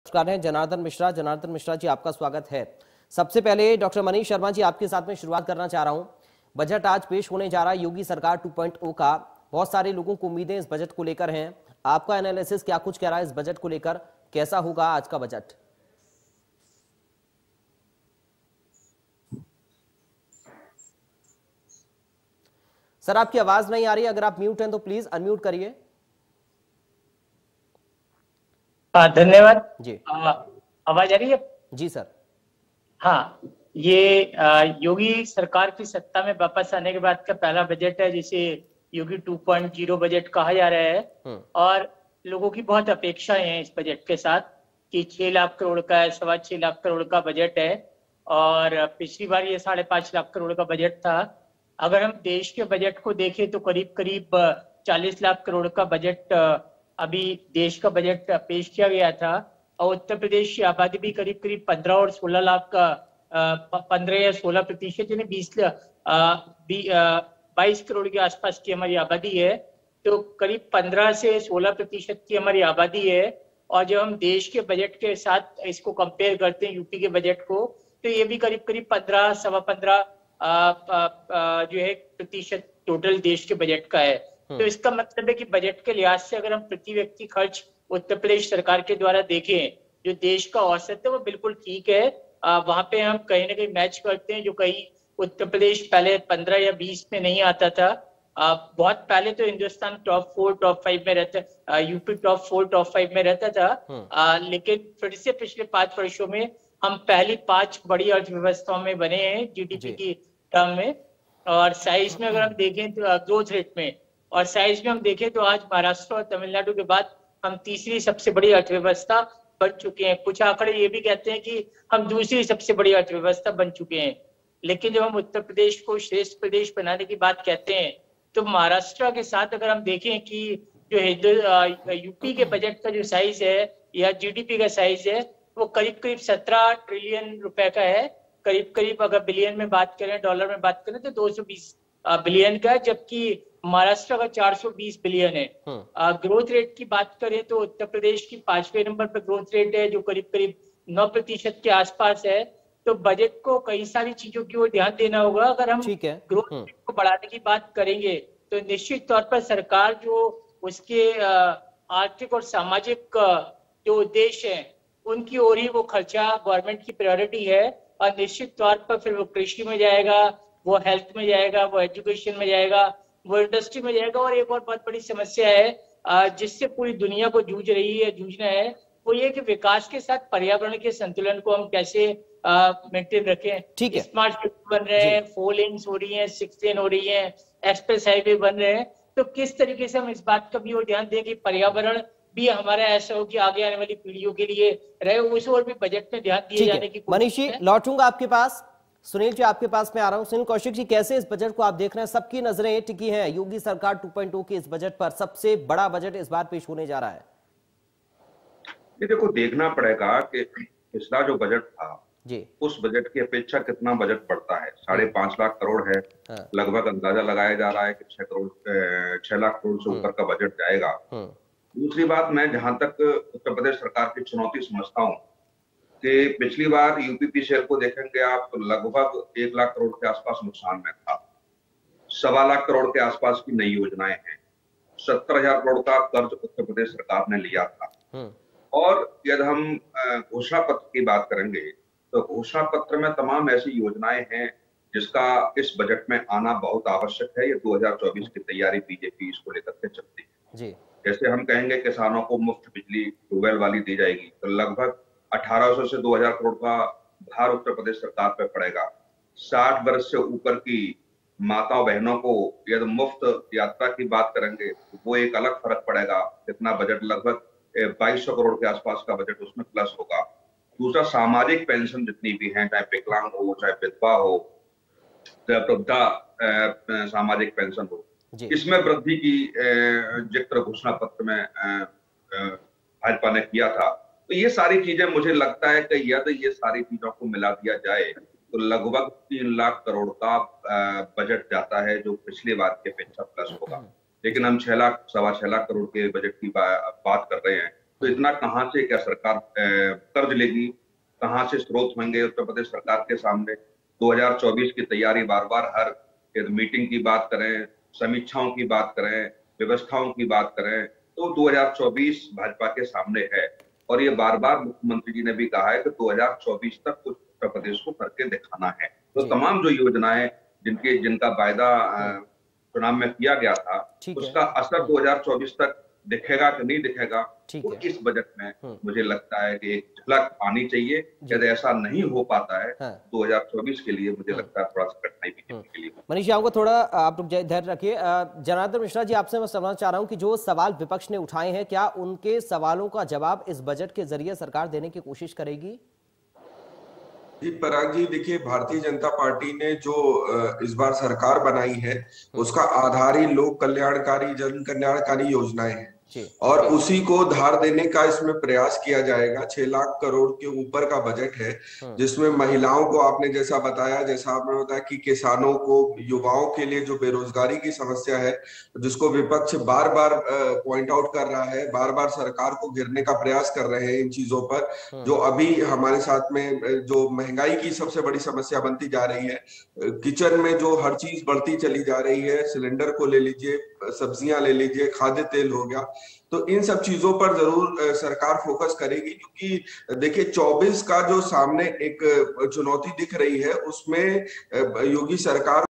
नमस्कार हैं जनार्दन मिश्रा। जनार्दन मिश्रा जी, आपका स्वागत है। सबसे पहले डॉक्टर मनीष शर्मा जी, आपके साथ में शुरुआत करना चाह रहा हूं। बजट आज पेश होने जा रहा है योगी सरकार 2.0 का। बहुत सारे लोगों को उम्मीदें इस बजट को लेकर हैं। आपका एनालिसिस क्या कुछ कह रहा है इस बजट को लेकर? कैसा होगा आज का बजट? सर, आपकी आवाज नहीं आ रही। अगर आप म्यूट हैं तो प्लीज अनम्यूट करिए। धन्यवाद जी। आवाज आ रही है? जी सर। हाँ, ये योगी सरकार की सत्ता में वापस आने के बाद का पहला बजट है जिसे योगी 2.0 बजट कहा जा रहा है। और लोगों की बहुत अपेक्षाएं हैं इस बजट के साथ कि 6 लाख करोड़ का है, 6.25 लाख करोड़ का बजट है। और पिछली बार ये 5.5 लाख करोड़ का बजट था। अगर हम देश के बजट को देखें तो करीब करीब 40 लाख करोड़ का बजट अभी देश का बजट पेश किया गया था। और उत्तर प्रदेश की आबादी भी करीब करीब 15 और 16 लाख का 15 या 16% यानी 22 करोड़ के आसपास की हमारी आबादी है। तो करीब 15 से 16% की हमारी आबादी है। और जब हम देश के बजट के साथ इसको कंपेयर करते हैं यूपी के बजट को, तो ये भी करीब करीब 15 सवा 15 जो है प्रतिशत टोटल देश के बजट का है। तो इसका मतलब है कि बजट के लिहाज से अगर हम प्रति व्यक्ति खर्च उत्तर प्रदेश सरकार के द्वारा देखें, जो देश का औसत है वो बिल्कुल ठीक है। वहां पे हम कहीं ना कहीं मैच करते हैं, जो कहीं उत्तर प्रदेश पहले 15 या 20 में नहीं आता था। बहुत पहले तो हिंदुस्तान टॉप 4 टॉप 5 में रहता, यूपी टॉप 4 टॉप 5 में रहता था। लेकिन फिर से पिछले 5 वर्षों में हम पहली 5 बड़ी अर्थव्यवस्थाओं में बने हैं जीडीपी की टर्म में। और साइज में अगर हम देखें तो ग्रोथ रेट में और साइज में हम देखें तो आज महाराष्ट्र और तमिलनाडु के बाद हम तीसरी सबसे बड़ी अर्थव्यवस्था बन चुके हैं। कुछ आंकड़े ये भी कहते हैं कि हम दूसरी सबसे बड़ी अर्थव्यवस्था बन चुके हैं। लेकिन जब हम उत्तर प्रदेश को श्रेष्ठ प्रदेश बनाने की बात कहते हैं तो महाराष्ट्र के साथ अगर हम देखें कि जो यूपी के बजट का जो साइज है या जीडीपी का साइज है वो करीब करीब 17 ट्रिलियन रुपए का है। करीब करीब अगर बिलियन में बात करें, डॉलर में बात करें तो 220 बिलियन का है, जबकि महाराष्ट्र का 420 बिलियन है। ग्रोथ रेट की बात करें तो उत्तर प्रदेश की 5वें नंबर पर ग्रोथ रेट है जो करीब करीब 9% के आसपास है। तो बजट को कई सारी चीजों की ओर ध्यान देना होगा। अगर हम ग्रोथ रेट को बढ़ाने की बात करेंगे तो निश्चित तौर पर सरकार जो उसके आर्थिक और सामाजिक जो उद्देश्य है उनकी ओर ही वो खर्चा गवर्नमेंट की प्रायोरिटी है। और निश्चित तौर पर फिर वो कृषि में जाएगा, वो हेल्थ में जाएगा, वो एजुकेशन में जाएगा, वो इंडस्ट्री में जाएगा। और एक और बहुत बड़ी समस्या है जिससे पूरी दुनिया को जूझना है, वो ये कि विकास के साथ पर्यावरण के संतुलन को हम कैसे मेंटेन रखें। स्मार्ट सिटी बन रहे हैं, 4 लेन्स हो रही हैं, 6 लेन हो रही हैं, एक्सप्रेस हाईवे बन रहे हैं। तो किस तरीके से हम इस बात का भी और ध्यान दें कि पर्यावरण भी हमारा ऐसा हो कि आगे आने वाली पीढ़ियों के लिए रहे, उस और भी बजट में ध्यान दिए जाने की। मनीष जी, लौटूंगा आपके पास। सुनील जी, आपके पास में आ रहा हूं। सुनील कौशिक जी, कैसे इस बजट को आप देख रहे हैं? सबकी नजरें टिकी हैं योगी सरकार 2.0 के इस बजट पर। सबसे बड़ा बजट इस बार पेश होने जा रहा है। ये देखो, देखना पड़ेगा कि पिछला जो बजट था जी, उस बजट की अपेक्षा कितना बजट बढ़ता है। 5.5 लाख करोड़ है। लगभग अंदाजा लगाया जा रहा है कि 6 लाख करोड़ से ऊपर का बजट जाएगा। दूसरी बात, मैं जहां तक उत्तर प्रदेश सरकार की चुनौती समझता हूँ कि पिछली बार यूपीपीसीएल को देखेंगे आप तो लगभग 1 लाख करोड़ के आसपास नुकसान में था। 1.25 लाख करोड़ के आसपास की नई योजनाएं हैं। 70,000 करोड़ का कर्ज उत्तर प्रदेश सरकार ने लिया था। और यदि हम घोषणा पत्र की बात करेंगे तो घोषणा पत्र में तमाम ऐसी योजनाएं हैं जिसका इस बजट में आना बहुत आवश्यक है। ये 2024 की तैयारी बीजेपी इसको लेकर के चलती है जी। जैसे हम कहेंगे किसानों को मुफ्त बिजली ट्यूबवेल वाली दी जाएगी तो लगभग 1800 से 2000 करोड़ का भार उत्तर प्रदेश सरकार पर पड़ेगा। 60 वर्ष से ऊपर की माताओं बहनों को यदि मुफ्त यात्रा की बात करेंगे तो वो एक अलग फर्क पड़ेगा। कितना बजट, लगभग 2200 करोड़ के आसपास का बजट उसमें प्लस होगा। दूसरा, सामाजिक पेंशन जितनी भी हैं, चाहे विकलांग हो, चाहे विधवा हो, चाहे वृद्धा सामाजिक पेंशन हो, इसमें वृद्धि की जिक्र घोषणा पत्र में भाजपा ने किया था। तो ये सारी चीजें मुझे लगता है कि यदि ये सारी चीजों को मिला दिया जाए तो लगभग 3 लाख करोड़ का बजट जाता है जो पिछली बार की अपेक्षा प्लस होगा। लेकिन हम 6 लाख 6.25 लाख करोड़ के बजट की बात कर रहे हैं तो इतना कहाँ से क्या सरकार कर्ज लेगी, कहाँ से स्रोत होंगे उत्तर प्रदेश सरकार के सामने। 2024 की तैयारी बार बार हर मीटिंग की बात करें, समीक्षाओं की बात करें, व्यवस्थाओं की बात करें, तो 2024 भाजपा के सामने है। और ये बार बार मुख्यमंत्री जी ने भी कहा है कि 2024 तक कुछ उत्तर प्रदेश को करके दिखाना है। तो तमाम जो योजनाएं जिनका वायदा चुनाव में किया गया था, उसका असर 2024 तक दिखेगा कि नहीं दिखेगा, तो इस बजट में मुझे लगता है कि एक झलक आनी चाहिए। यदि ऐसा नहीं हो पाता है 2024 के लिए मुझे लगता है थोड़ा सा कठिनाई बीजेपी के लिए। मनीष आपको थोड़ा आप धैर्य रखिए। जनार्दन मिश्रा जी, आपसे मैं समझना चाह रहा हूं कि जो सवाल विपक्ष ने उठाए हैं, क्या उनके सवालों का जवाब इस बजट के जरिए सरकार देने की कोशिश करेगी? जी पराग जी, देखिए भारतीय जनता पार्टी ने जो इस बार सरकार बनाई है उसका आधार ही लोक कल्याणकारी जन कल्याणकारी योजनाएं हैं और उसी को धार देने का इसमें प्रयास किया जाएगा। 6 लाख करोड़ के ऊपर का बजट है, जिसमें महिलाओं को आपने जैसा बताया, जैसा आपने बताया कि किसानों को, युवाओं के लिए जो बेरोजगारी की समस्या है जिसको विपक्ष बार बार पॉइंट आउट कर रहा है, बार बार सरकार को घेरने का प्रयास कर रहे हैं इन चीजों पर, जो अभी हमारे साथ में जो महंगाई की सबसे बड़ी समस्या बनती जा रही है, किचन में जो हर चीज बढ़ती चली जा रही है, सिलेंडर को ले लीजिए, सब्जियां ले लीजिए, खाद्य तेल हो गया, तो इन सब चीजों पर जरूर सरकार फोकस करेगी। क्योंकि देखिए 24 का जो सामने एक चुनौती दिख रही है उसमें योगी सरकार